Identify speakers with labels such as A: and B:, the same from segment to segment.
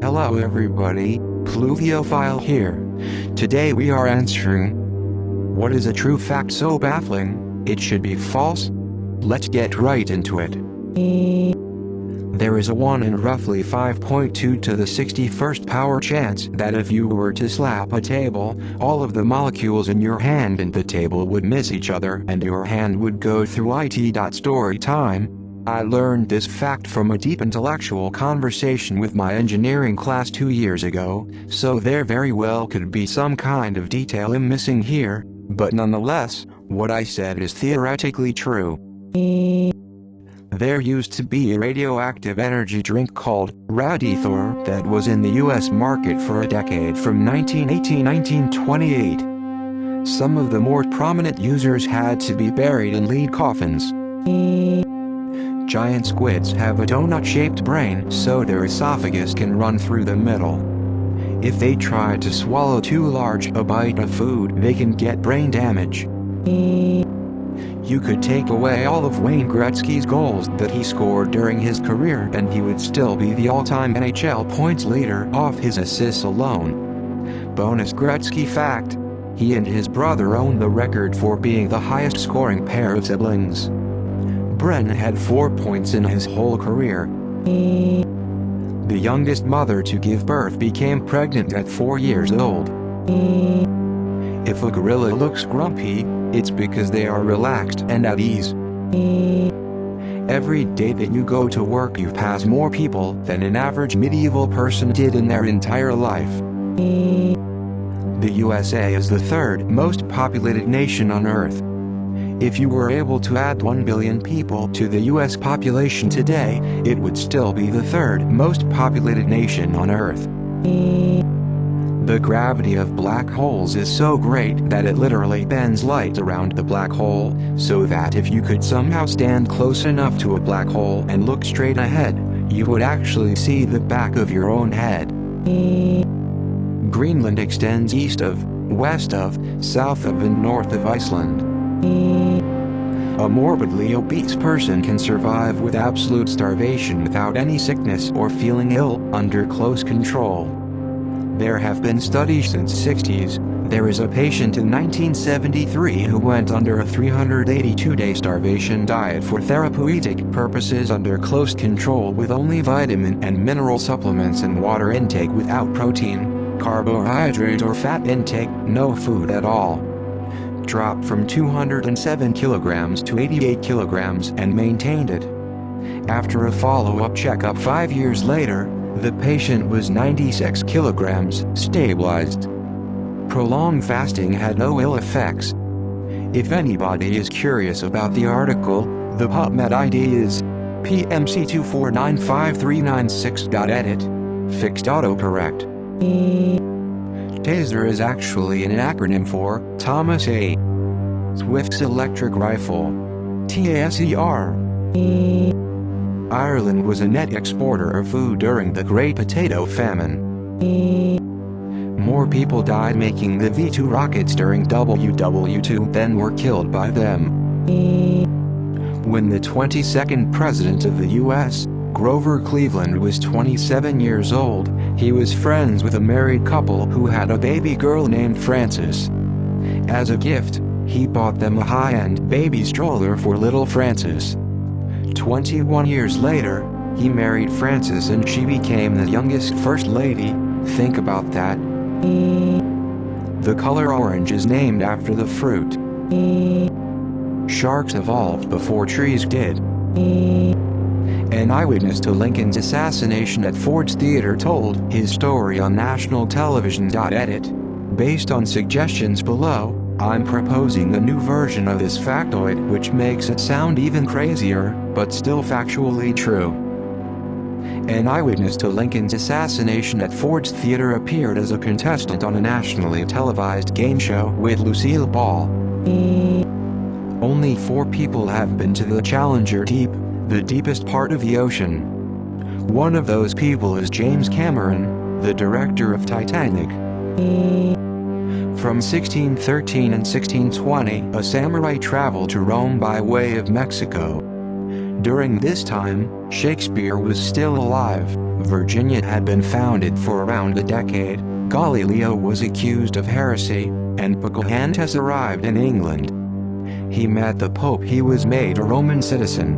A: Hello everybody, Pluviophile here. Today we are answering, what is a true fact so baffling, it should be false? Let's get right into it. There is a 1 in roughly 5.2 to the 61st power chance that if you were to slap a table, all of the molecules in your hand and the table would miss each other and your hand would go through it. Story time. I learned this fact from a deep intellectual conversation with my engineering class 2 years ago, so there very well could be some kind of detail I'm missing here, but nonetheless, what I said is theoretically true. There used to be a radioactive energy drink called Radithor that was in the US market for a decade from 1918-1928. Some of the more prominent users had to be buried in lead coffins. Giant squids have a donut-shaped brain, so their esophagus can run through the middle. If they try to swallow too large a bite of food, they can get brain damage. You could take away all of Wayne Gretzky's goals that he scored during his career and he would still be the all-time NHL points leader off his assists alone. Bonus Gretzky fact: he and his brother own the record for being the highest scoring pair of siblings. Bren had 4 points in his whole career. The youngest mother to give birth became pregnant at 4 years old. If a gorilla looks grumpy, it's because they are relaxed and at ease. Every day that you go to work you pass more people than an average medieval person did in their entire life. The USA is the third most populated nation on Earth. If you were able to add 1 billion people to the US population today, it would still be the third most populated nation on Earth. The gravity of black holes is so great that it literally bends light around the black hole, so that if you could somehow stand close enough to a black hole and look straight ahead, you would actually see the back of your own head. Greenland extends east of, west of, south of and north of Iceland. A morbidly obese person can survive with absolute starvation without any sickness or feeling ill, under close control. There have been studies since 60s. There is a patient in 1973 who went under a 382-day starvation diet for therapeutic purposes under close control with only vitamin and mineral supplements and water intake without protein, carbohydrate or fat intake, no food at all. Dropped from 207 kilograms to 88 kilograms and maintained it. After a follow-up checkup 5 years later, the patient was 96 kilograms, stabilized. Prolonged fasting had no ill effects. If anybody is curious about the article, the PubMed ID is PMC2495396.edit. Fixed autocorrect. TASER is actually an acronym for Thomas A. Swift's electric rifle. TASER. Ireland was a net exporter of food during the Great Potato Famine. More people died making the V-2 rockets during WW2 than were killed by them. When the 22nd president of the U.S., Grover Cleveland, was 27 years old, he was friends with a married couple who had a baby girl named Frances. As a gift, he bought them a high-end baby stroller for little Frances. 21 years later, he married Frances and she became the youngest First Lady. Think about that. The color orange is named after the fruit. Sharks evolved before trees did. An eyewitness to Lincoln's assassination at Ford's Theater told his story on national television. Edit. Based on suggestions below, I'm proposing a new version of this factoid which makes it sound even crazier, but still factually true. An eyewitness to Lincoln's assassination at Ford's Theater appeared as a contestant on a nationally televised game show with Lucille Ball. Only 4 people have been to the Challenger Deep, the deepest part of the ocean. One of those people is James Cameron, the director of Titanic. From 1613 and 1620, a samurai traveled to Rome by way of Mexico. During this time, Shakespeare was still alive, Virginia had been founded for around a decade, Galileo was accused of heresy, and Pocahontas arrived in England. He met the Pope. He was made a Roman citizen.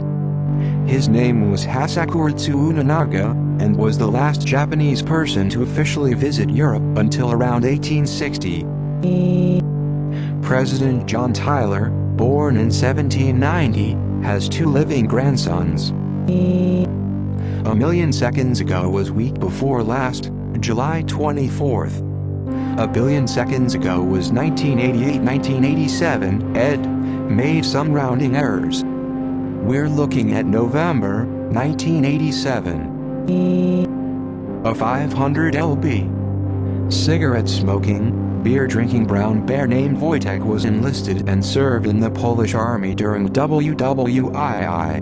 A: His name was Hasakuratsu Unanaga, and was the last Japanese person to officially visit Europe until around 1860. President John Tyler, born in 1790, has 2 living grandsons. A million seconds ago was week before last, July 24th. A billion seconds ago was 1988-1987, Ed made some rounding errors. We're looking at November 1987. A 500 lb. Cigarette-smoking, beer-drinking brown bear named Wojtek was enlisted and served in the Polish army during WWII.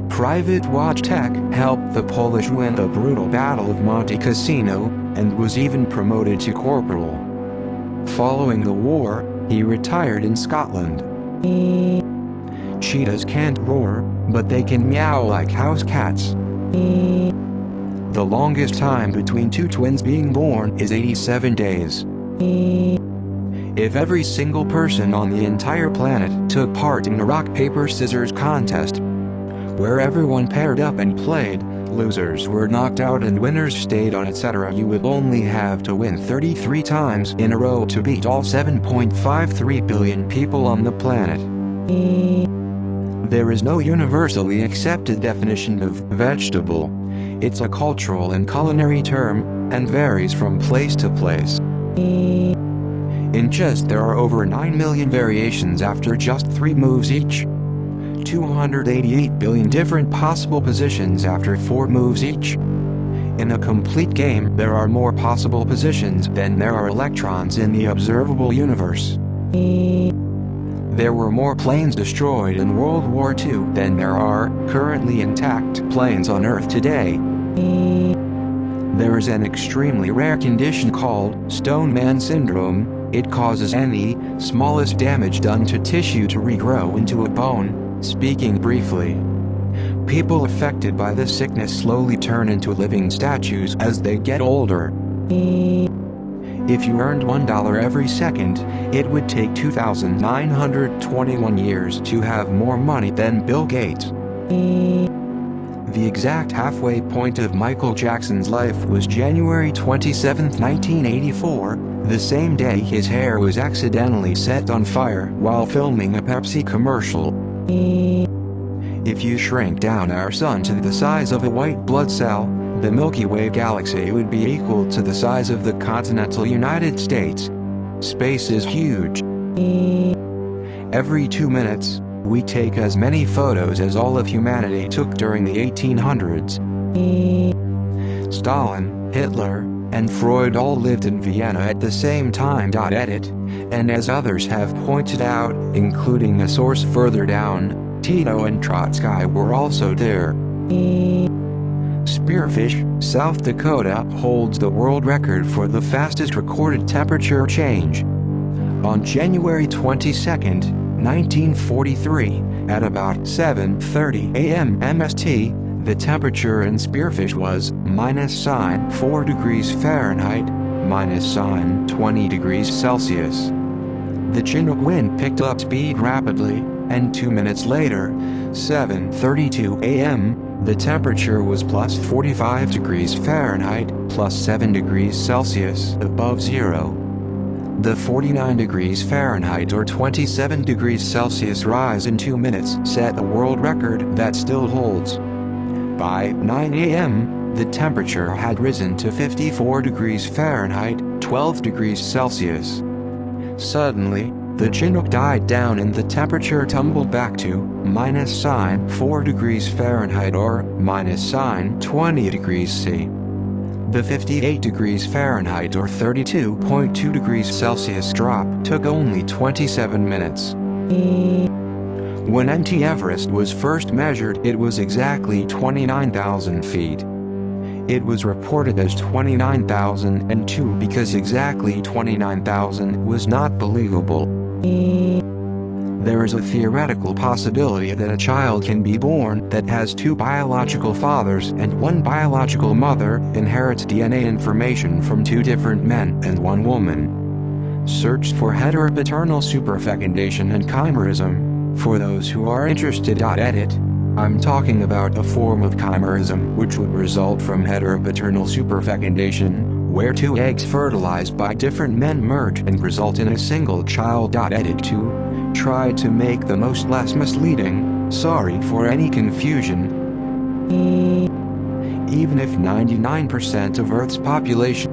A: Private Wojtek helped the Polish win the brutal Battle of Monte Cassino, and was even promoted to corporal. Following the war, he retired in Scotland. Cheetahs can't roar, but they can meow like house cats. The longest time between 2 twins being born is 87 days. If every single person on the entire planet took part in a rock-paper-scissors contest, where everyone paired up and played, losers were knocked out and winners stayed on, etc., you would only have to win 33 times in a row to beat all 7.53 billion people on the planet. There is no universally accepted definition of vegetable. It's a cultural and culinary term, and varies from place to place. In chess there are over 9 million variations after just 3 moves each. 288 billion different possible positions after 4 moves each. In a complete game there are more possible positions than there are electrons in the observable universe. There were more planes destroyed in World War II than there are currently intact planes on Earth today. There is an extremely rare condition called Stone Man Syndrome. It causes any smallest damage done to tissue to regrow into a bone. Speaking briefly, people affected by this sickness slowly turn into living statues as they get older. If you earned $1 every second, it would take 2,921 years to have more money than Bill Gates. The exact halfway point of Michael Jackson's life was January 27, 1984, the same day his hair was accidentally set on fire while filming a Pepsi commercial. If you shrink down our sun to the size of a white blood cell, the Milky Way galaxy would be equal to the size of the continental United States. Space is huge. Every 2 minutes, we take as many photos as all of humanity took during the 1800s. Stalin, Hitler, and Freud all lived in Vienna at the same time. Edit, and as others have pointed out, including a source further down, Tito and Trotsky were also there. Spearfish, South Dakota holds the world record for the fastest recorded temperature change. On January 22, 1943, at about 7:30 a.m. MST, the temperature in Spearfish was -4 degrees Fahrenheit, -20 degrees Celsius. The Chinook wind picked up speed rapidly, and 2 minutes later, 7:32 a.m., the temperature was +45 degrees Fahrenheit, +7 degrees Celsius above zero. The 49 degrees Fahrenheit or 27 degrees Celsius rise in 2 minutes set a world record that still holds. By 9 a.m., the temperature had risen to 54 degrees Fahrenheit, 12 degrees Celsius. Suddenly, the Chinook died down and the temperature tumbled back to -4 degrees Fahrenheit or -20 degrees C. The 58 degrees Fahrenheit or 32.2 degrees Celsius drop took only 27 minutes. When Mt. Everest was first measured, it was exactly 29,000 feet. It was reported as 29,002 because exactly 29,000 was not believable. There is a theoretical possibility that a child can be born that has two biological fathers and one biological mother, inherits DNA information from two different men and one woman. Search for heteropaternal superfecundation and chimerism. For those who are interested. Edit. I'm talking about a form of chimerism which would result from heteropaternal superfecundation, where two eggs fertilized by different men merge and result in a single child. Edit 2. Try to make the most less misleading. Sorry for any confusion. Even if 99% of Earth's population